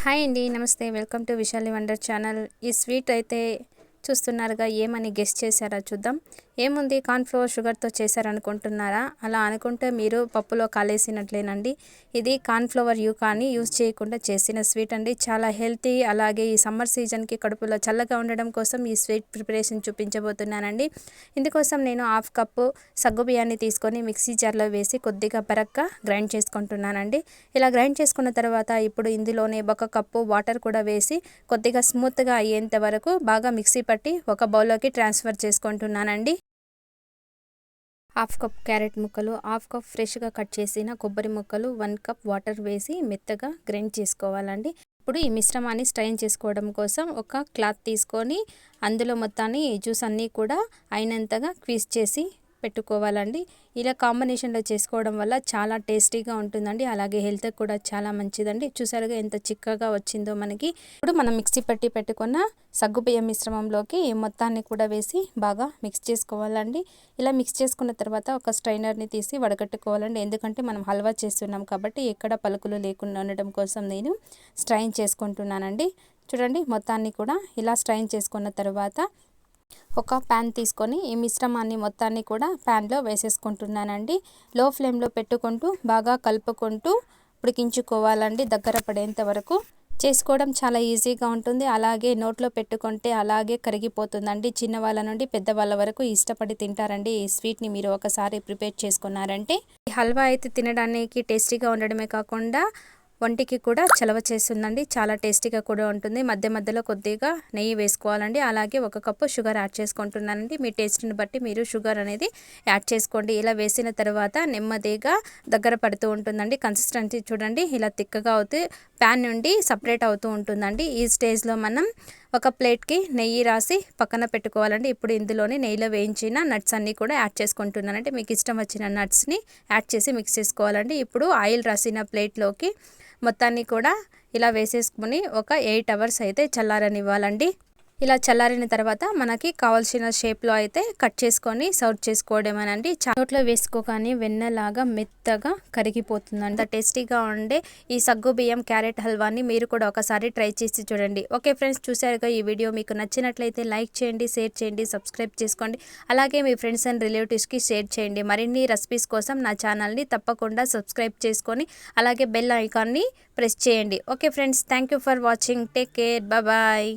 Hi అండి, నమస్తే. Welcome to Vishali wonder channel. ఈ స్వీట్ అయితే చూస్తున్నారుగా, ఏమని గెస్ట్ చేశారా చూద్దాం. ఏముంది, కార్న్ఫ్లోర్ షుగర్తో చేశారనుకుంటున్నారా? అలా అనుకుంటే మీరు పప్పులో కాలేసినట్లేనండి. ఇది కార్న్ఫ్లవర్ కానీ యూజ్ చేయకుండా చేసిన స్వీట్ అండి. చాలా హెల్తీ, అలాగే ఈ సమ్మర్ సీజన్కి కడుపులో చల్లగా ఉండడం కోసం ఈ స్వీట్ ప్రిపరేషన్ చూపించబోతున్నానండి. ఇందుకోసం నేను 1/2 కప్పు సగ్గుబియ్యాన్ని తీసుకొని మిక్సీ జార్లో వేసి కొద్దిగా బరక్గా గ్రైండ్ చేసుకుంటున్నానండి. ఇలా గ్రైండ్ చేసుకున్న తర్వాత ఇప్పుడు ఇందులోనే 1 కప్పు వాటర్ కూడా వేసి కొద్దిగా స్మూత్గా అయ్యేంత వరకు బాగా మిక్సీ పట్టి ఒక బౌల్లోకి ట్రాన్స్ఫర్ చేసుకుంటున్నానండి. 1/2 కప్ క్యారెట్ ముక్కలు, 1/2 కప్ ఫ్రెష్గా కట్ చేసిన కొబ్బరి ముక్కలు, 1 కప్ వాటర్ వేసి మెత్తగా గ్రైండ్ చేసుకోవాలండి. ఇప్పుడు ఈ మిశ్రమాన్ని స్ట్రైన్ చేసుకోవడం కోసం ఒక క్లాత్ తీసుకొని అందులో మొత్తాన్ని జ్యూస్ అన్నీ కూడా అయినంతగా స్క్వీజ్ చేసి పెట్టుకోవాలండి. ఇలా కాంబినేషన్లో చేసుకోవడం వల్ల చాలా టేస్టీగా ఉంటుందండి, అలాగే హెల్త్ కూడా చాలా మంచిదండి. చూసారుగా ఎంత చిక్కగా వచ్చిందో మనకి. ఇప్పుడు మనం మిక్సీ పట్టి పెట్టుకున్న సగ్గుబియ్యం మిశ్రమంలోకి మొత్తాన్ని కూడా వేసి బాగా మిక్స్ చేసుకోవాలండి. ఇలా మిక్స్ చేసుకున్న తర్వాత ఒక స్ట్రైనర్ని తీసి వడగట్టుకోవాలండి. ఎందుకంటే మనం హల్వా చేస్తున్నాం కాబట్టి ఎక్కడ పలుకులు లేకుండా ఉండడం కోసం నేను స్ట్రైన్ చేసుకుంటున్నానండి. చూడండి, మొత్తాన్ని కూడా ఇలా స్ట్రైన్ చేసుకున్న తర్వాత ఒక ప్యాన్ తీసుకొని ఈ మిశ్రమాన్ని మొత్తాన్ని కూడా ప్యాన్లో వేసేసుకుంటున్నానండి. లో ఫ్లేమ్లో పెట్టుకుంటూ బాగా కలుపుకుంటూ ఉడికించుకోవాలండి. దగ్గర పడేంత వరకు చేసుకోవడం చాలా ఈజీగా ఉంటుంది, అలాగే నోట్లో పెట్టుకుంటే అలాగే కరిగిపోతుందండి. చిన్నవాళ్ళ నుండి పెద్దవాళ్ళ వరకు ఇష్టపడి తింటారండి. ఈ స్వీట్ని మీరు ఒకసారి ప్రిపేర్ చేసుకున్నారంటే ఈ హల్వా అయితే తినడానికి టేస్టీగా ఉండడమే కాకుండా ఒంటికి కూడా చలవ చేస్తుందండి. చాలా టేస్టీగా కూడా ఉంటుంది. మధ్య మధ్యలో కొద్దిగా నెయ్యి వేసుకోవాలండి. అలాగే 1 కప్పు షుగర్ యాడ్ చేసుకుంటున్నానండి. మీ టేస్ట్ని బట్టి మీరు షుగర్ అనేది యాడ్ చేసుకోండి. ఇలా వేసిన తర్వాత నెమ్మదిగా దగ్గర పడుతూ ఉంటుందండి. కన్సిస్టెన్సీ చూడండి, ఇలా తిక్కగా అవుతూ ప్యాన్ నుండి సపరేట్ అవుతూ ఉంటుందండి. ఈ స్టేజ్లో మనం ఒక ప్లేట్కి నెయ్యి రాసి పక్కన పెట్టుకోవాలండి. ఇప్పుడు ఇందులోని నెయ్యిలో వేయించిన నట్స్ అన్నీ కూడా యాడ్ చేసుకుంటున్నానంటే మీకు ఇష్టం వచ్చిన నట్స్ని యాడ్ చేసి మిక్స్ చేసుకోవాలండి. ఇప్పుడు ఆయిల్ రాసిన ప్లేట్లోకి మొత్తాన్ని కూడా ఇలా వేసేసుకుని ఒక 8 అవర్స్ అయితే చల్లారనివ్వాలండి. ఇలా చల్లారిన తర్వాత మనకి కావాల్సిన షేప్లో అయితే కట్ చేసుకొని సర్వ్ చేసుకోవడమేనండి. నోట్లో వేసుకోగానే వెన్నలాగా మెత్తగా కరిగిపోతుందండి. టేస్టీగా ఉండే ఈ సగ్గుబియ్యం క్యారెట్ హల్వాని మీరు కూడా ఒకసారి ట్రై చేసి చూడండి. ఓకే ఫ్రెండ్స్, చూసారుగా, ఈ వీడియో మీకు నచ్చినట్లయితే లైక్ చేయండి, షేర్ చేయండి, సబ్స్క్రైబ్ చేసుకోండి. అలాగే మీ ఫ్రెండ్స్ అండ్ రిలేటివ్స్కి షేర్ చేయండి. మరిన్ని రెసిపీస్ కోసం నా ఛానల్ని తప్పకుండా సబ్స్క్రైబ్ చేసుకొని అలాగే బెల్ ఐకాన్ని ప్రెస్ చేయండి. Okay friends, thank you for watching. Take care, bye.